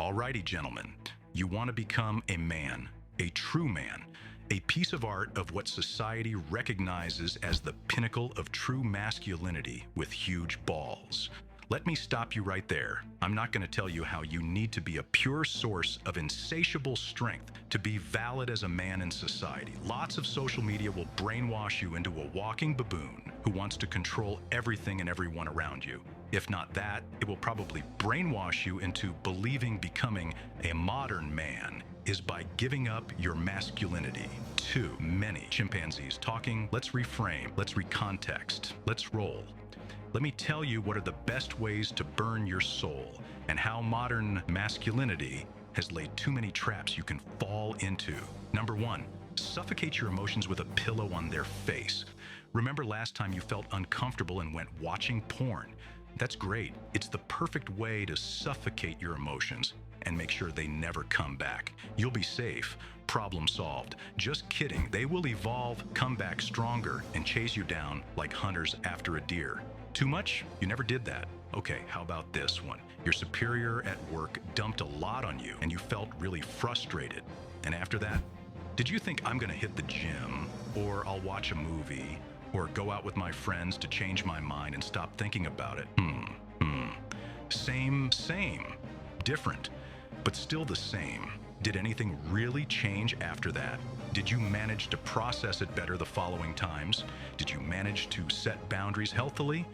Alrighty, gentlemen, you want to become a man, a true man, a piece of art of what society recognizes as the pinnacle of true masculinity with huge balls. Let me stop you right there. I'm not going to tell you how you need to be a pure source of insatiable strength to be valid as a man in society. Lots of social media will brainwash you into a walking baboon who wants to control everything and everyone around you. If not that, it will probably brainwash you into believing becoming a modern man is by giving up your masculinity. Too many chimpanzees talking. Let's reframe, let's recontext, let's roll. Let me tell you what are the best ways to burn your soul and how modern masculinity has laid too many traps you can fall into. Number one, suffocate your emotions with a pillow on their face. Remember last time you felt uncomfortable and went watching porn? That's great. It's the perfect way to suffocate your emotions and make sure they never come back. You'll be safe. Problem solved. Just kidding. They will evolve, come back stronger, and chase you down like hunters after a deer. Too much? You never did that. Okay, how about this one? Your superior at work dumped a lot on you and you felt really frustrated. And after that, did you think I'm gonna hit the gym, or I'll watch a movie, or go out with my friends to change my mind and stop thinking about it? Same. Different, but still the same. Did anything really change after that? Did you manage to process it better the following times? Did you manage to set boundaries healthily?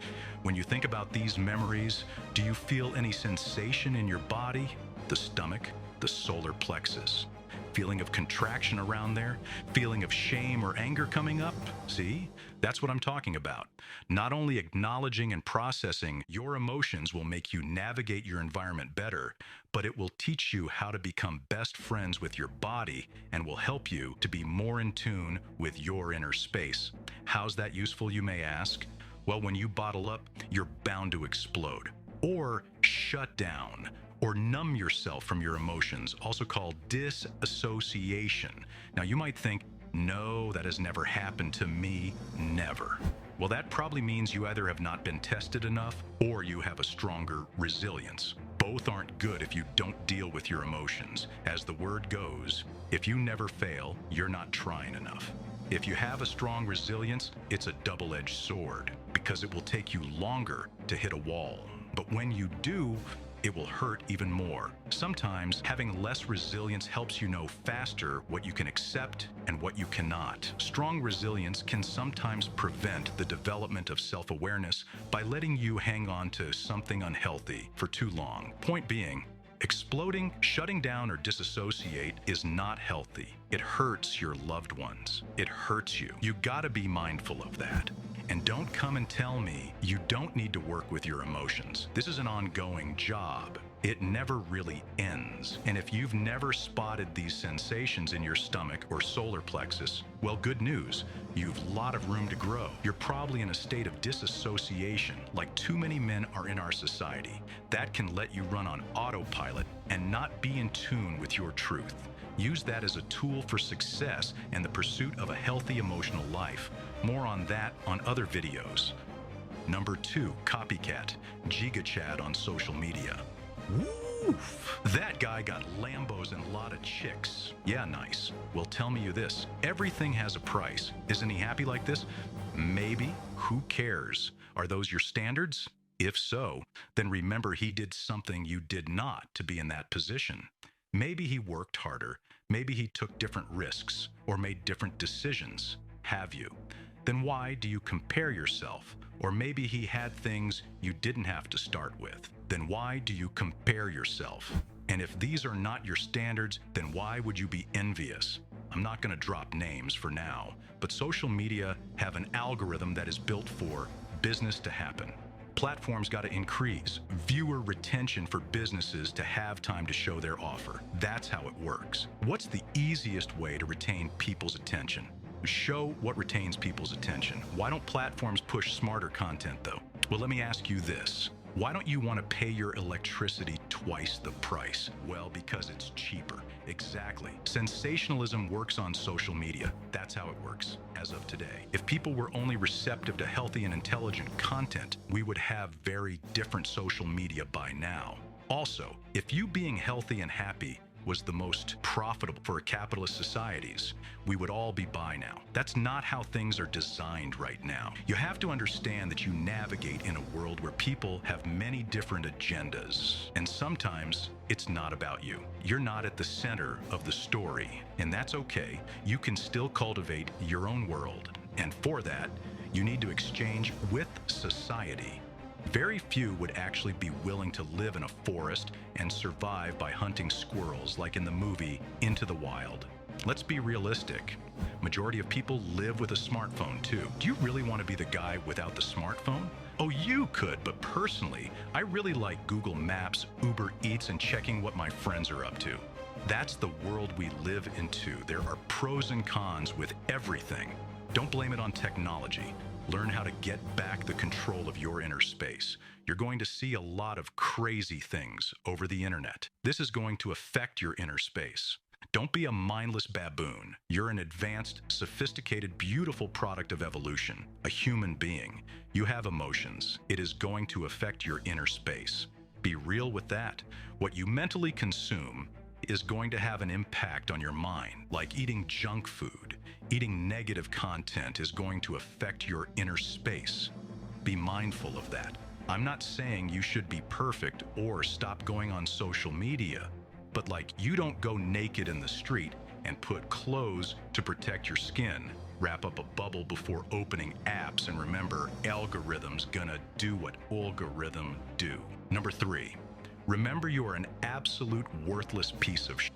When you think about these memories, do you feel any sensation in your body? The stomach, the solar plexus. Feeling of contraction around there? Feeling of shame or anger coming up? See? That's what I'm talking about. Not only acknowledging and processing your emotions will make you navigate your environment better, but it will teach you how to become best friends with your body and will help you to be more in tune with your inner space. How's that useful, you may ask? Well, when you bottle up, you're bound to explode or shut down, or numb yourself from your emotions, also called disassociation. Now you might think, no, that has never happened to me, never. Well, that probably means you either have not been tested enough or you have a stronger resilience. Both aren't good if you don't deal with your emotions. As the word goes, if you never fail, you're not trying enough. If you have a strong resilience, it's a double-edged sword because it will take you longer to hit a wall. But when you do, it will hurt even more. Sometimes having less resilience helps you know faster what you can accept and what you cannot. Strong resilience can sometimes prevent the development of self-awareness by letting you hang on to something unhealthy for too long. Point being, exploding, shutting down, or disassociate is not healthy. It hurts your loved ones. It hurts you. You gotta be mindful of that. And don't come and tell me you don't need to work with your emotions. This is an ongoing job. It never really ends. And if you've never spotted these sensations in your stomach or solar plexus, well, good news. You've a lot of room to grow. You're probably in a state of disassociation, like too many men are in our society. That can let you run on autopilot and not be in tune with your truth. Use that as a tool for success and the pursuit of a healthy emotional life. More on that on other videos. Number 2, copycat, Giga Chad on social media. Woof! That guy got Lambos and a lot of chicks. Yeah, nice. Well, tell me you this. Everything has a price. Isn't he happy like this? Maybe. Who cares? Are those your standards? If so, then remember he did something you did not to be in that position. Maybe he worked harder. Maybe he took different risks or made different decisions. Have you? Then why do you compare yourself? Or maybe he had things you didn't have to start with. Then why do you compare yourself? And if these are not your standards, then why would you be envious? I'm not going to drop names for now, but social media have an algorithm that is built for business to happen. Platforms got to increase viewer retention for businesses to have time to show their offer. That's how it works. What's the easiest way to retain people's attention? Show what retains people's attention. Why don't platforms push smarter content though? Well, let me ask you this. Why don't you want to pay your electricity twice the price? Well, because it's cheaper. Exactly. Sensationalism works on social media. That's how it works as of today. If people were only receptive to healthy and intelligent content, we would have very different social media by now. Also, if you being healthy and happy was the most profitable for capitalist societies, we would all be by now. That's not how things are designed right now. You have to understand that you navigate in a world where people have many different agendas, and sometimes it's not about you. You're not at the center of the story, and that's okay. You can still cultivate your own world, and for that, you need to exchange with society. Very few would actually be willing to live in a forest and survive by hunting squirrels like in the movie Into the Wild. Let's be realistic. Majority of people live with a smartphone too. Do you really want to be the guy without the smartphone? Oh, you could, but personally, I really like Google Maps, Uber Eats, and checking what my friends are up to. That's the world we live into. There are pros and cons with everything. Don't blame it on technology. Learn how to get back the control of your inner space. You're going to see a lot of crazy things over the internet. This is going to affect your inner space. Don't be a mindless baboon. You're an advanced, sophisticated, beautiful product of evolution, a human being. You have emotions. It is going to affect your inner space. Be real with that. What you mentally consume is going to have an impact on your mind, like eating junk food. Eating negative content is going to affect your inner space. Be mindful of that. I'm not saying you should be perfect or stop going on social media, but like you don't go naked in the street and put clothes to protect your skin. Wrap up a bubble before opening apps, and remember, algorithm's gonna do what algorithm do. Number 3, remember you are an absolute worthless piece of shit.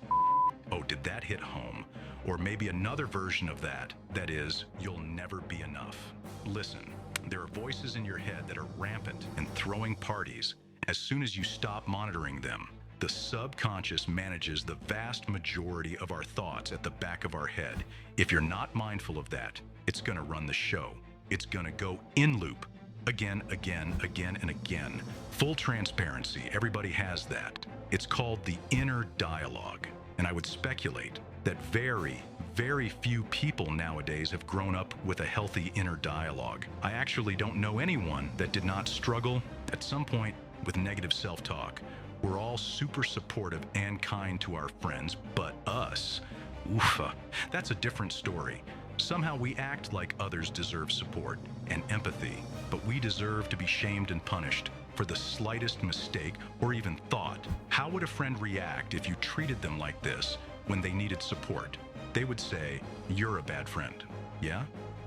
Oh, did that hit home? Or maybe another version of that is, you'll never be enough. Listen, there are voices in your head that are rampant and throwing parties. As soon as you stop monitoring them, the subconscious manages the vast majority of our thoughts at the back of our head. If you're not mindful of that, it's gonna run the show. It's gonna go in loop. Again, and again. Full transparency, everybody has that. It's called the inner dialogue. And I would speculate that very, very few people nowadays have grown up with a healthy inner dialogue. I actually don't know anyone that did not struggle at some point with negative self-talk. We're all super supportive and kind to our friends, but us, oofa, that's a different story. Somehow we act like others deserve support and empathy, but we deserve to be shamed and punished for the slightest mistake or even thought. How would a friend react if you treated them like this when they needed support? They would say, "You're a bad friend." Yeah?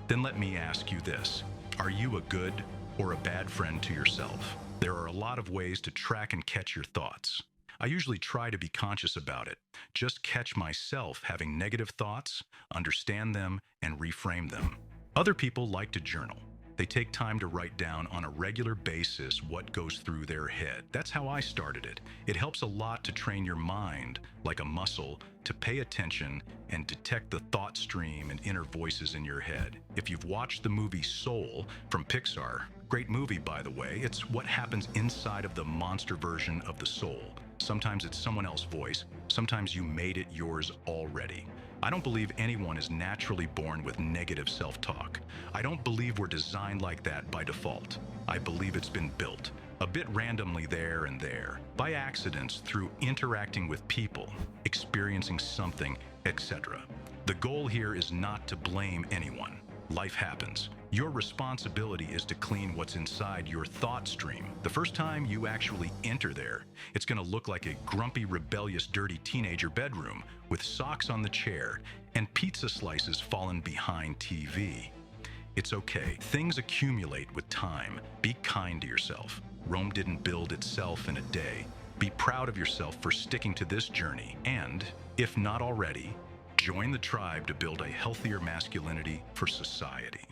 Then let me ask you this. Are you a good or a bad friend to yourself? There are a lot of ways to track and catch your thoughts. I usually try to be conscious about it. Just catch myself having negative thoughts, understand them, and reframe them. Other people like to journal. They take time to write down on a regular basis what goes through their head. That's how I started it. It helps a lot to train your mind, like a muscle, to pay attention and detect the thought stream and inner voices in your head. If you've watched the movie Soul from Pixar, great movie by the way, it's what happens inside of the monster version of the soul. Sometimes it's someone else's voice, sometimes you made it yours already. I don't believe anyone is naturally born with negative self-talk. I don't believe we're designed like that by default. I believe it's been built, a bit randomly there and there, by accidents through interacting with people, experiencing something, etc. The goal here is not to blame anyone. Life happens. Your responsibility is to clean what's inside your thought stream. The first time you actually enter there, it's going to look like a grumpy, rebellious, dirty teenager bedroom with socks on the chair and pizza slices fallen behind TV. It's okay. Things accumulate with time. Be kind to yourself. Rome didn't build itself in a day. Be proud of yourself for sticking to this journey and, if not already, join the tribe to build a healthier masculinity for society.